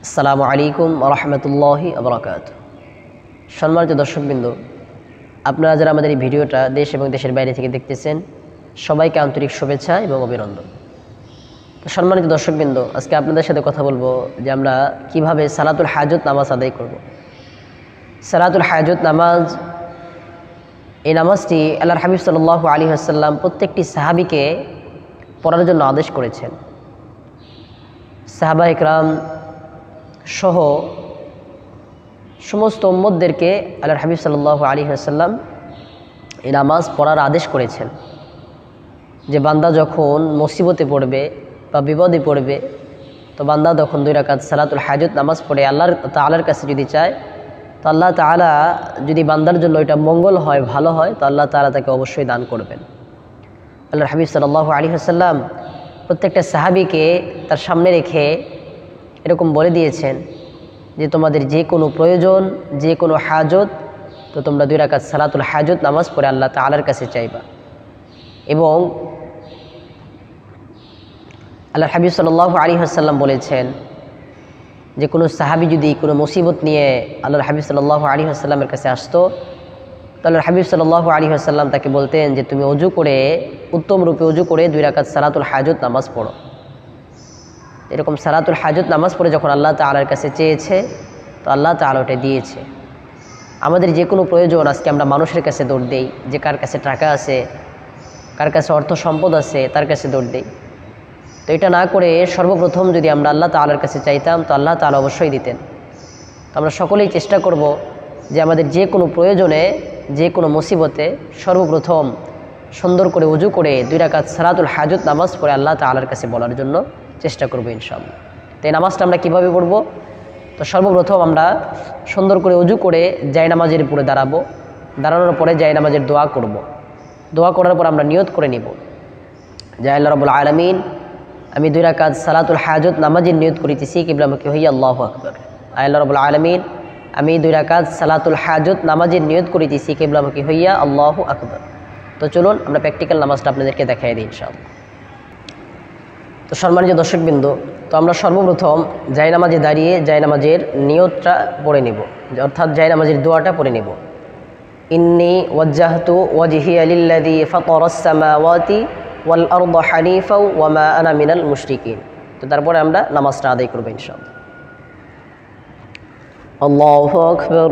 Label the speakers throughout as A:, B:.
A: আসসালামু আলাইকুম রহমতুল্লাহি আবরাকাতুহু। সম্মানিত দর্শকবৃন্দ, আপনারা যারা আমাদের এই ভিডিওটা দেশ এবং দেশের বাইরে থেকে দেখতেছেন, সবাইকে আন্তরিক শুভেচ্ছা এবং অভিনন্দন। তো সম্মানিত দর্শকবৃন্দ, আজকে আপনাদের সাথে কথা বলবো যে আমরা কিভাবে সালাতুল হাজত নামাজ আদায় করব। সালাতুল হাজত নামাজ, এই নামাজটি আল্লাহর হাবিব সাল্লাল্লাহু আলাইহি ওয়াসাল্লাম প্রত্যেকটি সাহাবীকে পড়ার জন্য আদেশ করেছেন। সাহাবা ইকরাম সহ সমস্ত উম্মতদেরকে আল্লাহর হাবিব সাল্লাল্লাহু আলাইহি ওয়াসাল্লাম এই নামাজ পড়ার আদেশ করেছেন যে বান্দা যখন মুসিবতে পড়বে বা বিপদে পড়বে, তো বান্দা তখন 2 রাকাত সালাতুল হাজত নামাজ পড়ে আল্লাহ তাআলার কাছে যদি চায়, তো আল্লাহ তাআলা যদি বান্দার জন্য এটা মঙ্গল হয়, ভালো হয়, তো আল্লাহ তাআলা তাকে অবশ্যই দান করবেন। আল্লাহর হাবিব সাল্লাল্লাহু আলাইহি ওয়াসাল্লাম প্রত্যেকটা সাহাবীকে তার সামনে রেখে এরকম বলে দিয়েছেন যে তোমাদের যে কোনো প্রয়োজন, যে কোনো হাজত, তো তোমরা 2 রাকাত সালাতুল হাজত নামাজ পড়ে আল্লাহ তাআলার কাছে চাইবা। এবং আল্লাহর হাবিব সাল্লাল্লাহু আলাইহি ওয়াসাল্লাম বলেছেন যে কোনো সাহাবী যদি কোনো মুসিবত নিয়ে আল্লাহর হাবিব সাল্লাল্লাহু আলাইহি ওয়াসাল্লামের কাছে আসতো, তো আল্লাহর হাবিব সাল্লাল্লাহু আলাইহি ওয়াসাল্লাম তাকে বলতেন যে তুমি অজু করে, উত্তম রূপে অজু করে 2 রাকাত সালাতুল হাজত নামাজ পড়ো। এরকম সালাতুল হাজত নামাজ পড়ে যখন আল্লাহ তাআলার কাছে চেয়েছে, তো আল্লাহ তাআলা ওটা দিয়েছে। আমাদের যে কোনো প্রয়োজন, আজকে আমরা মানুষের কাছে দৌড় দেই, যে কার কাছে টাকা আছে, কার কাছে অর্থ সম্পদ আছে, তার কাছে দৌড় দেই। তো এটা না করে সর্বপ্রথম যদি আমরা আল্লাহ তাআলার কাছে চাইতাম, তো আল্লাহ তাআলা অবশ্যই দিতেন। তো আমরা সকলেই চেষ্টা করব যে আমাদের যে কোনো প্রয়োজনে, যে কোনো মুসিবতে সর্বপ্রথম সুন্দর করে ওযু করে 2 রাকাত সালাতুল হাজত নামাজ পড়ে আল্লাহ তাআলার কাছে বলার জন্য চেষ্টা করবো ইনশাআল্লাহ। তো এই নামাজটা আমরা কীভাবে পড়ব? তো সর্বপ্রথম আমরা সুন্দর করে ওযু করে জায়নামাজের উপরে দাঁড়াবো। দাঁড়ানোর পরে জায়নামাজের দোয়া করব। দোয়া করার পর আমরা নিয়ত করে নিব যে আল্লাহ রাব্বুল আলামিন, আমি 2 রাকাত সালাতুল হাজত নামাজের নিয়ত করিতেছি কিবলামুখী হইয়া আল্লাহু আকবার। আল্লাহ রাব্বুল আলামিন, আমি 2 রাকাত সালাতুল হাজত নামাজের নিয়ত করিতেছি কিবলামুখী হইয়া আল্লাহু আকবার। তো চলুন আমরা প্র্যাকটিক্যাল নামাজটা আপনাদেরকে দেখাই দিই ইনশাআল্লাহ। তো সম্মানিত দর্শকবৃন্দ, তো আমরা সর্বপ্রথম জায়নামাজে দাঁড়িয়ে জায়নামাজের নিয়তটা পড়ে নেব, অর্থাৎ জায়নামাজের দোয়াটা পড়ে নেব। ইন্নী ওয়াজ্জাহতু ওয়াজহিয়া লিল্লাযী ফাতারাস সামাওয়াতি ওয়াল আরদা হানিফা ওয়া মা আনা মিনাল মুশরিকিন। তো তারপরে আমরা নামাজটা আদায় করব ইনশাআল্লাহ। আল্লাহু আকবার।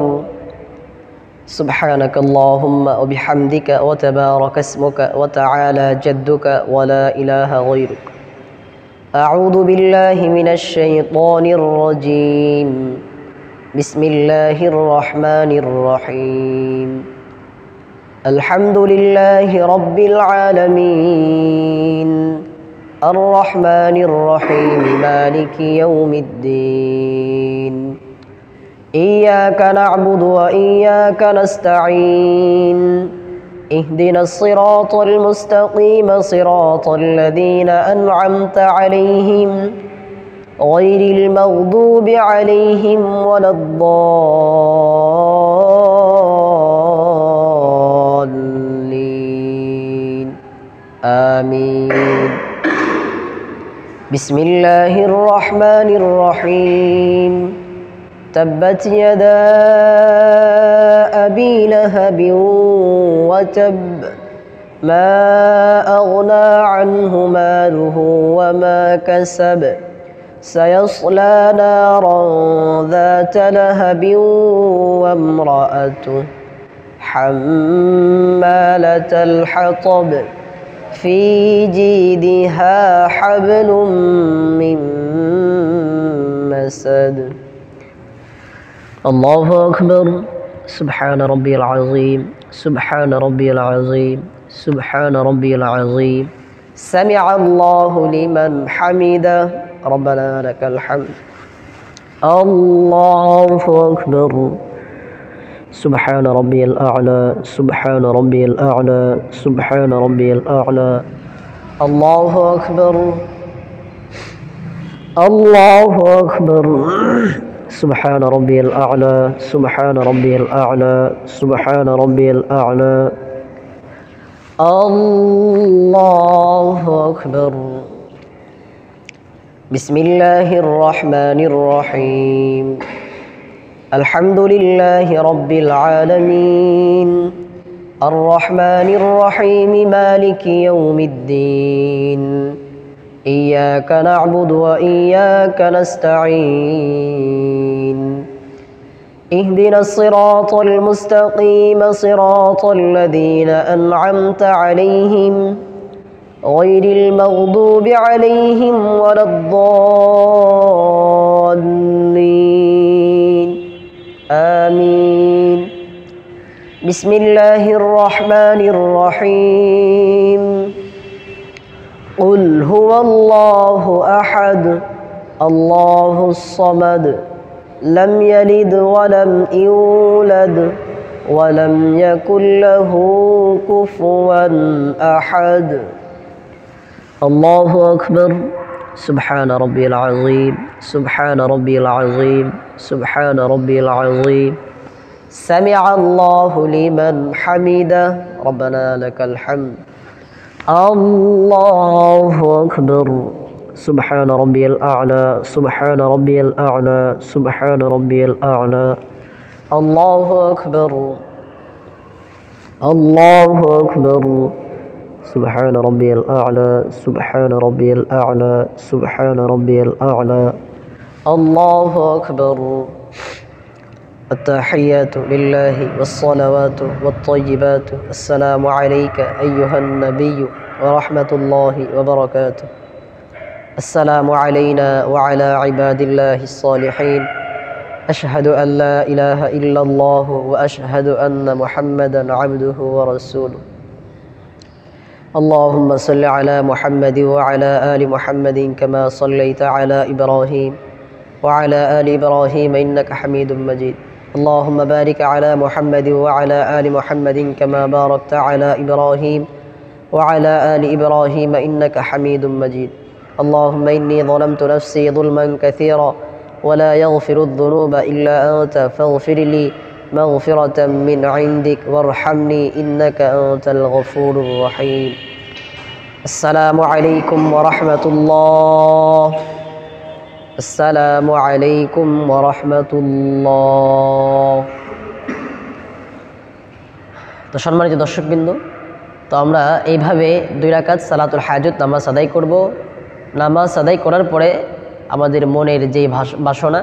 A: সুবহানাকা আল্লাহুম্মা ওয়া বিহামদিকা ওয়া তাবারাকা ইসমুকা ওয়া তাআলা জাদ্দুকা ওয়া লা ইলাহা গায়রুক। أعوذ بالله من الشيطان الرجيم. بسم الله الرحمن الرحيم. الحمد لله رب العالمين الرحمن الرحيم مالك يوم الدين. إياك نعبد وإياك نستعين. اهدنا الصراط المستقيم صراط الذين أنعمت عليهم غير المغضوب عليهم ولا الضالين آمين. بسم الله الرحمن الرحيم. تبت يدا أبي لهب وتب ما أغنى عنه ماله وما كسب سيصلى نارا ذات لهب وامرأته حمالة الحطب في جيدها حبل من مسد. الله أكبر. سبحان ربي العظيم. سبحان ربي العظيم. سبحان ربي العظيم. سمع الله لمن حمده. ربنا لك الحمد. الله أكبر. سبحان ربي الأعلى. سبحان ربي الأعلى. سبحان ربي الأعلى. الله أكبر. الله أكبر. سبحان ربي الأعلى. سبحان ربي الأعلى. سبحان ربي الأعلى. الله أكبر. بسم الله الرحمن الرحيم الحمد لله رب العالمين الرحمن الرحيم مالك يوم الدين إياك نعبد وإياك نستعين اهدنا الصراط المستقيم صراط الذين أنعمت عليهم غير المغضوب عليهم ولا الضالين آمين بسم الله الرحمن الرحيم قل هو الله أحد الله الصمد لم يلد ولم يولد ولم يكن له كفوا أحد الله أكبر سبحان ربي العظيم سبحان ربي العظيم سبحان ربي العظيم سمع الله لمن حمده ربنا لك الحمد الله أكبر سبحان ربي الأعلى سبحان ربي الأعلى سبحان ربي الأعلى الله أكبر الله أكبر سبحان ربي الأعلى سبحان ربي الأعلى سبحان ربي الأعلى الله أكبر التحيات لله والصلوات والطيبات السلام عليك أيها النبي ورحمة الله وبركاته السلام علينا وعلى عباد الله الصالحين أشهد أن لا إله إلا الله وأشهد أن محمدا عبده ورسوله اللهم صل على محمد وعلى آل محمد كما صليت على إبراهيم وعلى آل إبراهيم إنك حميد مجيد اللهم بارك على محمد وعلى آل محمد كما باركت على إبراهيم وعلى آل إبراهيم إنك حميد مجيد اللهم إني ظلمت نفسي ظلما كثيرا ولا يغفر الذنوب إلا أنت فاغفر لي مغفرة من عندك وارحمني إنك أنت الغفور الرحيم السلام عليكم ورحمة الله السلام عليكم ورحمة الله তো সম্মানিত দর্শকবৃন্দ, তো আমরা এইভাবে 2 রাকাত সালাতুল হাজত নামাজ আদায় করব। নামাজ আদায় করার পরে আমাদের মনের যে বাসনা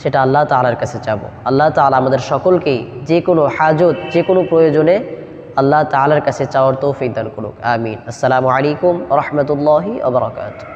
A: সেটা আল্লাহ তাআলার কাছে চাবো। আল্লাহ তাআলা আমাদের সকলকেই যে কোনো হাজত যে কোনো প্রয়োজনে আল্লাহ তাআলার কাছে চাওয়ার তৌফিক দান করুক, আমিন। আসসালামু আলাইকুম ওয়া রাহমাতুল্লাহি ওয়া বারাকাতুহু।